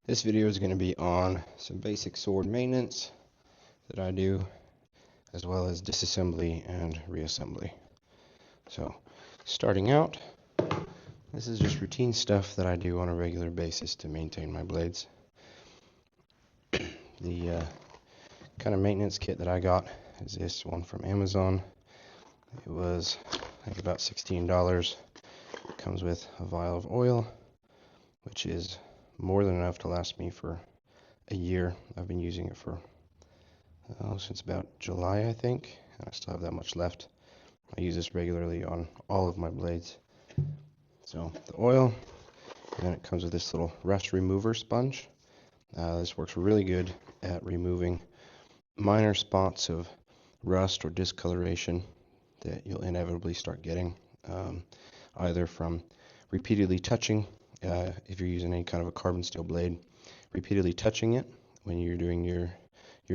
This video is going to be on some basic sword maintenance that I do, as well as disassembly and reassembly. So, starting out, this is just routine stuff that I do on a regular basis to maintain my blades. The kind of maintenance kit that I got is this one from Amazon. It was, I think, about $16. It comes with a vial of oil, which is more than enough to last me for a year. I've been using it for since about July, I think, and I still have that much left. I use this regularly on all of my blades. So the oil, and then it comes with this little rust remover sponge. This works really good at removing minor spots of rust or discoloration that you'll inevitably start getting, either from repeatedly touching, if you're using any kind of a carbon steel blade, repeatedly touching it when you're doing your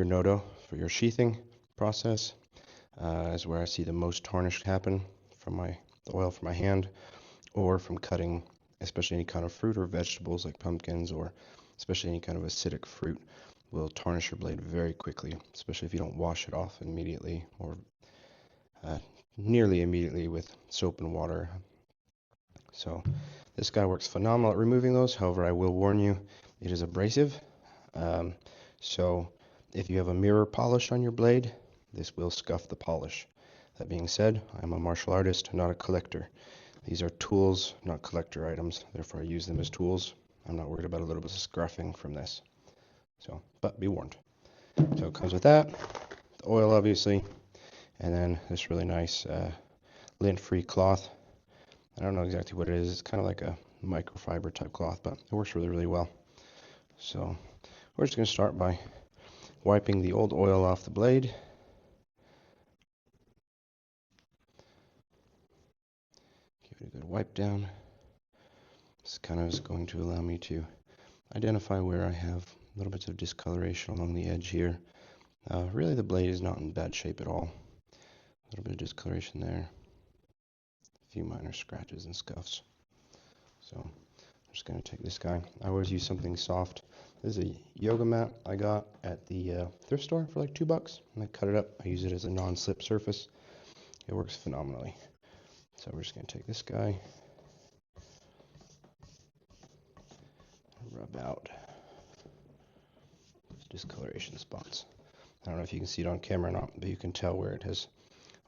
nodo for your sheathing process, is where I see the most tarnish happen from the oil from my hand, or from cutting, especially any kind of fruit or vegetables like pumpkins, or especially any kind of acidic fruit will tarnish your blade very quickly, especially if you don't wash it off immediately or nearly immediately with soap and water. So this guy works phenomenal at removing those. However, I will warn you, it is abrasive. So if you have a mirror polish on your blade, this will scuff the polish. That being said, I'm a martial artist, not a collector. These are tools, not collector items. Therefore, I use them as tools. I'm not worried about a little bit of scruffing from this. So, but be warned. So it comes with that, the oil obviously, and then this really nice lint-free cloth. I don't know exactly what it is. It's kind of like a microfiber type cloth, but it works really, really well. So we're just going to start by wiping the old oil off the blade. Give it a good wipe down. This kind of is going to allow me to identify where I have little bits of discoloration along the edge here. Really, the blade is not in bad shape at all. A little bit of discoloration there. A few minor scratches and scuffs. So I'm just going to take this guy. I always use something soft. This is a yoga mat I got at the thrift store for like $2, and I cut it up. I use it as a non-slip surface. It works phenomenally. So we're just going to take this guy, rub out those discoloration spots. I don't know if you can see it on camera or not, but you can tell where it has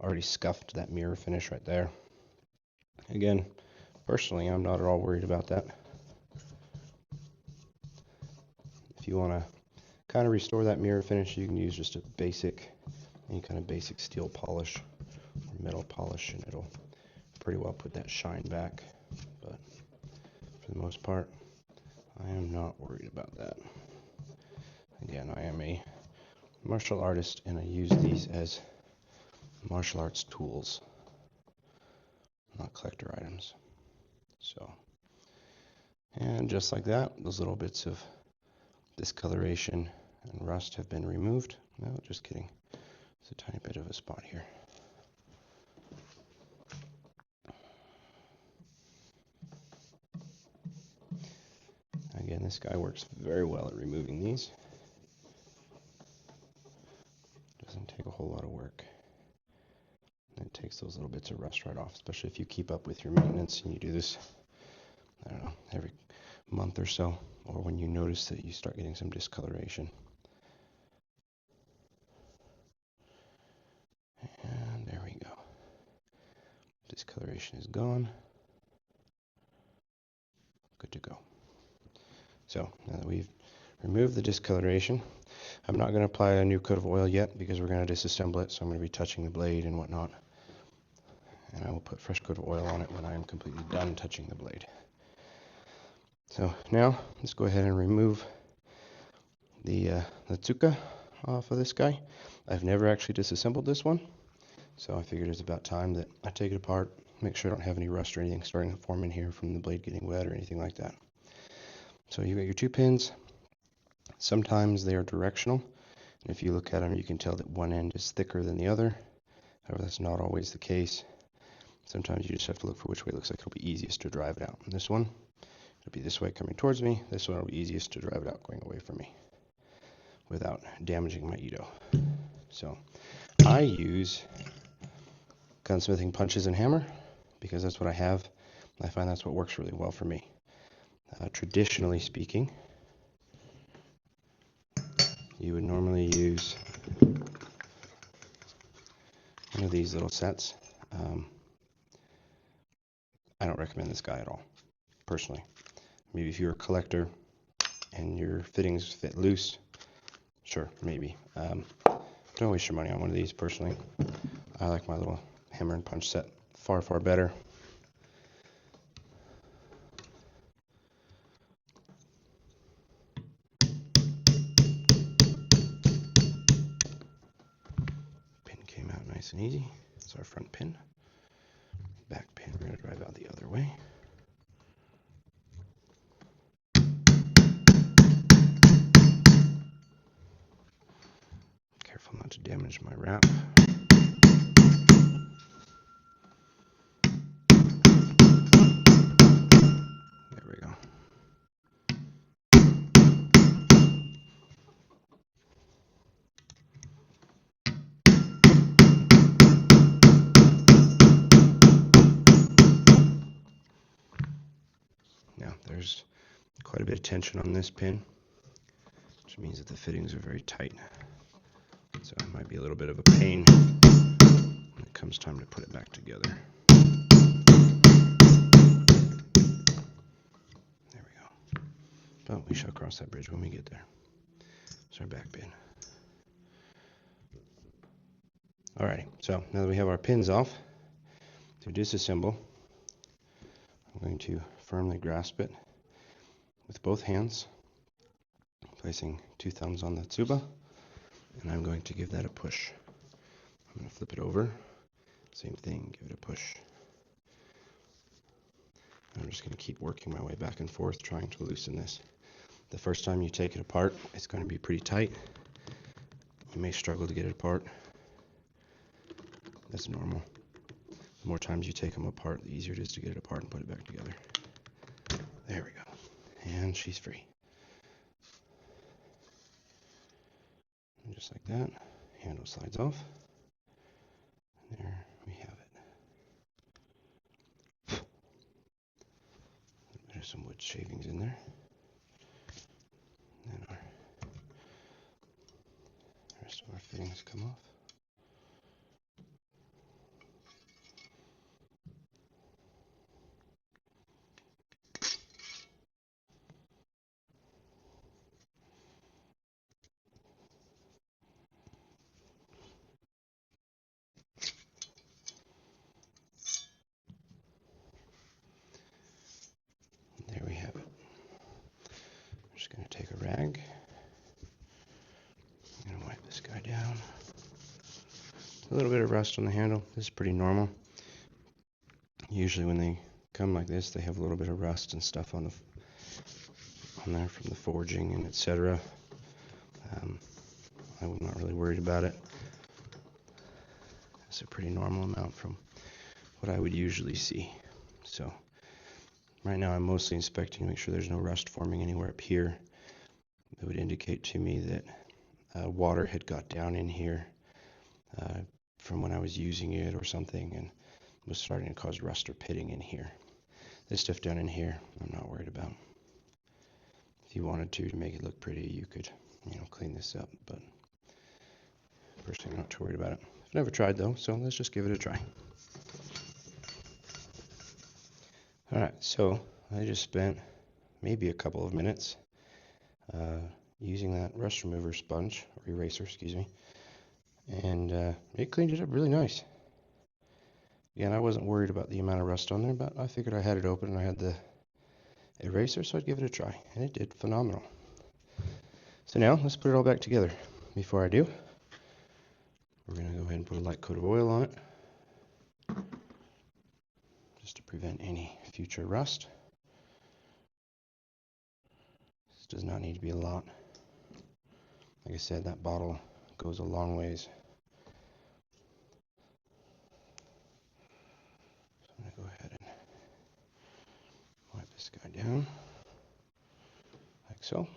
already scuffed that mirror finish right there. Again, personally, I'm not at all worried about that. If you want to kind of restore that mirror finish, you can use just a basic, any kind of basic steel polish or metal polish, and it'll pretty well put that shine back. But for the most part, I am not worried about that. Again, I am a martial artist, and I use these as martial arts tools, not collector items. So, and just like that, those little bits of discoloration and rust have been removed. No, just kidding. There's a tiny bit of a spot here. Again, this guy works very well at removing these. Doesn't take a whole lot of work. And it takes those little bits of rust right off, especially if you keep up with your maintenance and you do this, I don't know, every month or so, or when you notice that you start getting some discoloration. And there we go. Discoloration is gone. Good to go. So now that we've removed the discoloration, I'm not going to apply a new coat of oil yet because we're going to disassemble it, so I'm going to be touching the blade and whatnot. And I will put fresh coat of oil on it when I am completely done touching the blade. So now let's go ahead and remove the tsuka off of this guy. I've never actually disassembled this one, so I figured it's about time that I take it apart, make sure I don't have any rust or anything starting to form in here from the blade getting wet or anything like that. So you've got your two pins. Sometimes they are directional, and if you look at them, you can tell that one end is thicker than the other. However, that's not always the case. Sometimes you just have to look for which way it looks like it'll be easiest to drive it out. And this one, It'll be this way coming towards me. This one will be easiest to drive it out going away from me without damaging my Ito. So I use gunsmithing punches and hammer because that's what I have. I find that's what works really well for me. Traditionally speaking, you would normally use one of these little sets. I don't recommend this guy at all, personally. Maybe if you're a collector and your fittings fit loose, sure, maybe. Don't waste your money on one of these, personally. I like my little hammer and punch set far, far better. Pin came out nice and easy. It's our front pin. Back pin, we're going to drive out the other way. Careful not to damage my wrap. There we go. Now there's quite a bit of tension on this pin, which means that the fittings are very tight. So it might be a little bit of a pain when it comes time to put it back together. There we go. But we shall cross that bridge when we get there. It's our back pin. Alrighty, so now that we have our pins off, to disassemble, I'm going to firmly grasp it with both hands, placing 2 thumbs on the tsuba, and I'm going to give that a push. I'm going to flip it over, same thing, give it a push. I'm just going to keep working my way back and forth, trying to loosen this. The first time you take it apart, it's going to be pretty tight. You may struggle to get it apart. That's normal. The more times you take them apart, the easier it is to get it apart and put it back together. There we go. And she's free. And just like that, handle slides off. And there we have it. There's some wood shavings in there. And then the rest of our fittings come off. There we have it. I'm just going to take a rag. I'm going to wipe this guy down. A little bit of rust on the handle. This is pretty normal. Usually when they come like this, they have a little bit of rust and stuff on there from the forging and etc. I'm not really worried about it. It's a pretty normal amount from what I would usually see. So right now I'm mostly inspecting to make sure there's no rust forming anywhere up here. It would indicate to me that water had got down in here from when I was using it or something and was starting to cause rust or pitting in here. This stuff down in here I'm not worried about. If you wanted to make it look pretty, you could, clean this up, but personally I'm not too worried about it. I've never tried though, so let's just give it a try. Alright, so I just spent maybe a couple of minutes using that rust remover sponge, or eraser, excuse me, and it cleaned it up really nice. Again, I wasn't worried about the amount of rust on there, but I figured I had it open and I had the eraser, so I'd give it a try, and it did phenomenal. So now, let's put it all back together. Before I do, we're going to go ahead and put a light coat of oil on it, just to prevent any future rust. This does not need to be a lot. Like I said, that bottle goes a long ways. So I'm going to go ahead and wipe this guy down. so.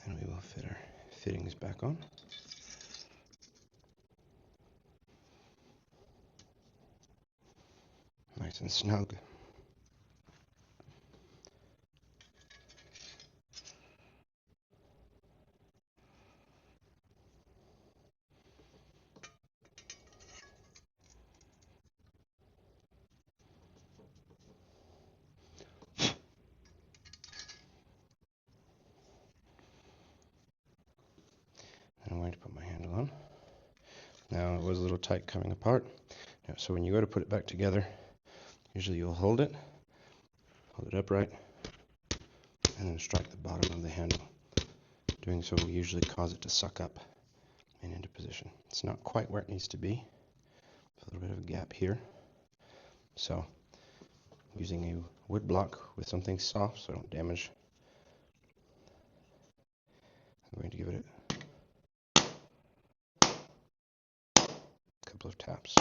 And we will fit our fittings back on. Nice and snug. I'm going to put my handle on. Now it was a little tight coming apart. Now, so when you go to put it back together, usually you'll hold it upright, and then strike the bottom of the handle. Doing so will usually cause it to suck up and into position. It's not quite where it needs to be. A little bit of a gap here. So using a wood block with something soft so I don't damage, I'm going to give it a couple of taps.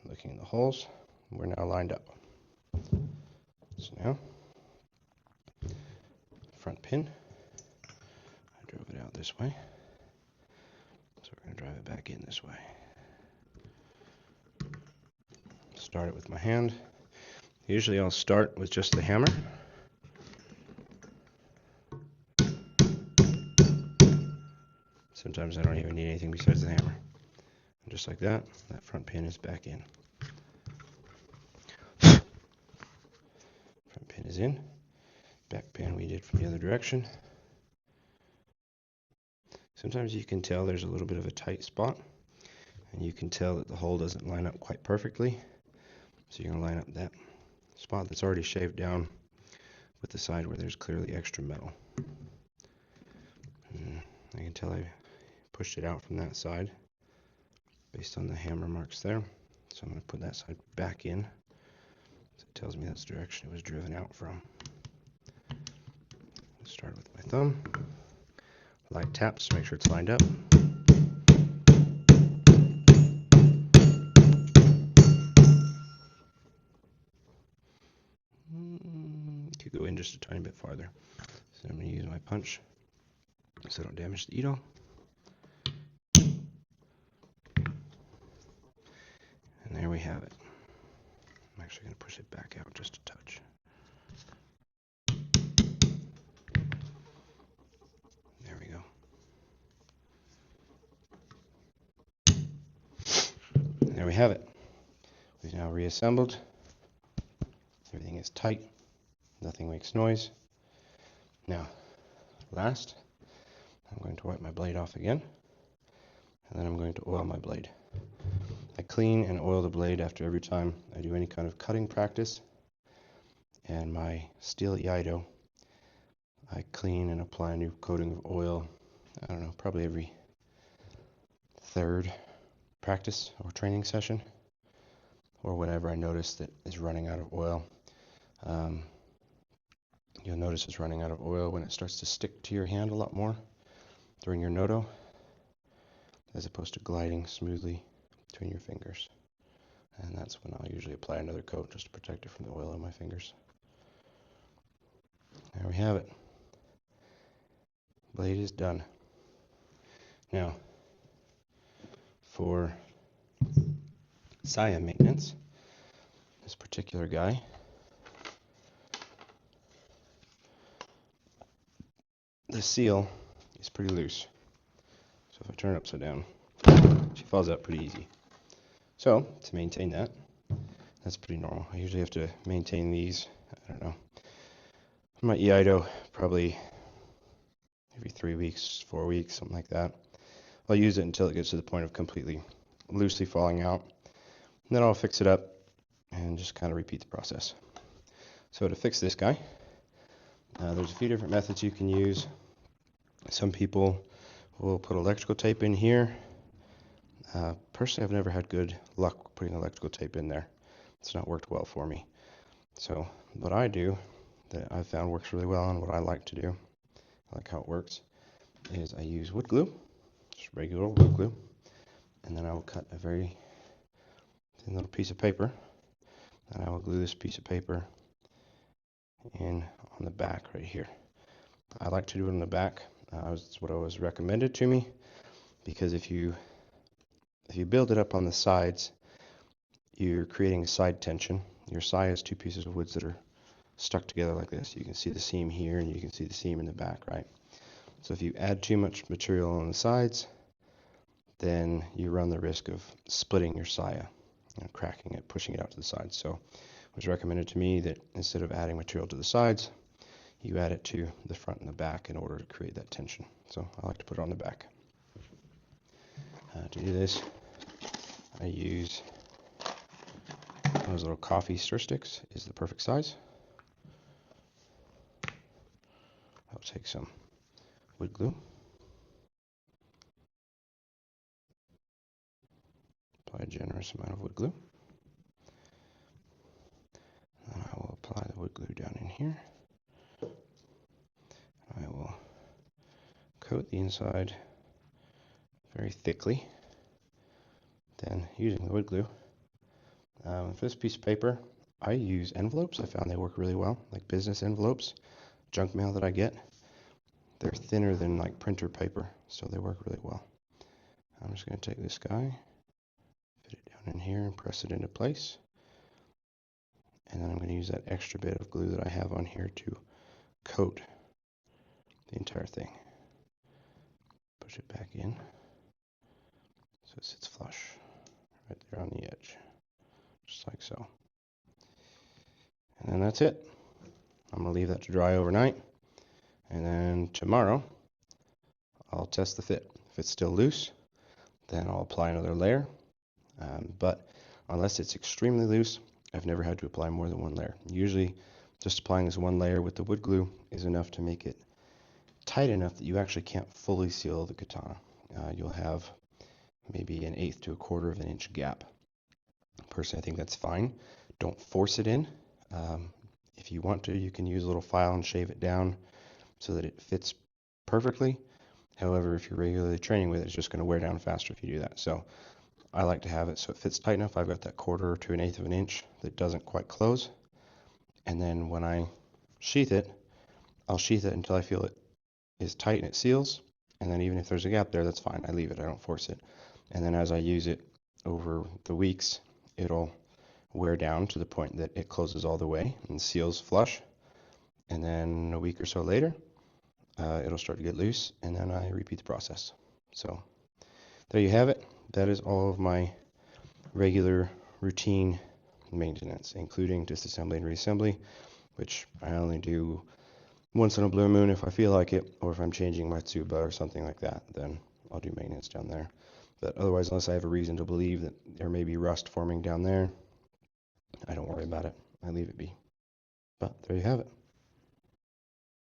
Looking in the holes, we're now lined up. So now, front pin, I drove it out this way, so we're going to drive it back in this way. Start it with my hand. Usually I'll start with just the hammer. Sometimes I don't even need anything besides the hammer. And just like that, that front pin is back in. Front pin is in. Back pin we did from the other direction. Sometimes you can tell there's a little bit of a tight spot, and you can tell that the hole doesn't line up quite perfectly. So you're going to line up that spot that's already shaved down with the side where there's clearly extra metal. And I can tell I pushed it out from that side based on the hammer marks there. So I'm going to put that side back in. So it tells me that's the direction it was driven out from. Start with my thumb. Light taps to make sure it's lined up. Could go in just a tiny bit farther. So I'm going to use my punch so I don't damage the needle. And there we have it. I'm actually going to push it back out just a touch. There we go. And there we have it. We've now reassembled. Everything is tight. Nothing makes noise. Now, last, I'm going to wipe my blade off again, and then I'm going to oil my blade. I clean and oil the blade after every time I do any kind of cutting practice, and my steel Iaido, I clean and apply a new coating of oil, I don't know, probably every third practice or training session, or whenever I notice that it's running out of oil. You'll notice it's running out of oil when it starts to stick to your hand a lot more during your noto, as opposed to gliding smoothly between your fingers. And that's when I'll usually apply another coat just to protect it from the oil on my fingers. There we have it. Blade is done. Now, for saya maintenance, this particular guy, the seal is pretty loose. So if I turn it upside down, she falls out pretty easy. So to maintain that, that's pretty normal. I usually have to maintain these, I don't know, my Iaido probably every 3 weeks, 4 weeks, something like that. I'll use it until it gets to the point of completely loosely falling out. And then I'll fix it up and just kind of repeat the process. So to fix this guy, there's a few different methods you can use. Some people will put electrical tape in here. Personally, I've never had good luck putting electrical tape in there. It's not worked well for me. So what I do, that I've found works really well, and what I like to do, I like how it works, is I use wood glue, just regular old wood glue, and then I will cut a very thin little piece of paper, and I will glue this piece of paper in on the back right here. I like to do it on the back. It's what was recommended to me, because if you build it up on the sides, you're creating a side tension. Your side is two pieces of wood that are stuck together like this. You can see the seam here and you can see the seam in the back, right? So if you add too much material on the sides, then you run the risk of splitting your saya, cracking it, pushing it out to the sides. So it was recommended to me that instead of adding material to the sides, you add it to the front and the back in order to create that tension. So I like to put it on the back. To do this, I use those little coffee stir sticks. Is the perfect size. I'll take some wood glue, apply a generous amount of wood glue, and I will apply the wood glue down in here. I will coat the inside very thickly. Then, using the wood glue, for this piece of paper, I use envelopes. I found they work really well, like business envelopes, junk mail that I get. They're thinner than like printer paper, so they work really well. I'm just going to take this guy, fit it down in here, and press it into place. And then I'm going to use that extra bit of glue that I have on here to coat the entire thing. Push it back in so it sits flush right there on the edge, just like so. And then that's it. I'm going to leave that to dry overnight, and then tomorrow I'll test the fit. If it's still loose, then I'll apply another layer, but unless it's extremely loose, I've never had to apply more than one layer. Usually just applying this one layer with the wood glue is enough to make it tight enough that you actually can't fully seal the katana. You'll have maybe 1/8 to 1/4 of an inch gap. Personally, I think that's fine. Don't force it in. If you want to, you can use a little file and shave it down so that it fits perfectly. However, if you're regularly training with it, it's just going to wear down faster if you do that. So I like to have it so it fits tight enough. I've got that 1/4 to 1/8 of an inch that doesn't quite close. And then when I sheath it, I'll sheath it until I feel it is tight and it seals. And then even if there's a gap there, that's fine. I leave it. I don't force it. And then as I use it over the weeks, it'll wear down to the point that it closes all the way and seals flush. And then a week or so later, it'll start to get loose, and then I repeat the process. So there you have it. That is all of my regular routine maintenance, including disassembly and reassembly, which I only do once in a blue moon if I feel like it, or if I'm changing my tsuba or something like that, then I'll do maintenance down there. But otherwise, unless I have a reason to believe that there may be rust forming down there, I don't worry about it. I leave it be. But there you have it.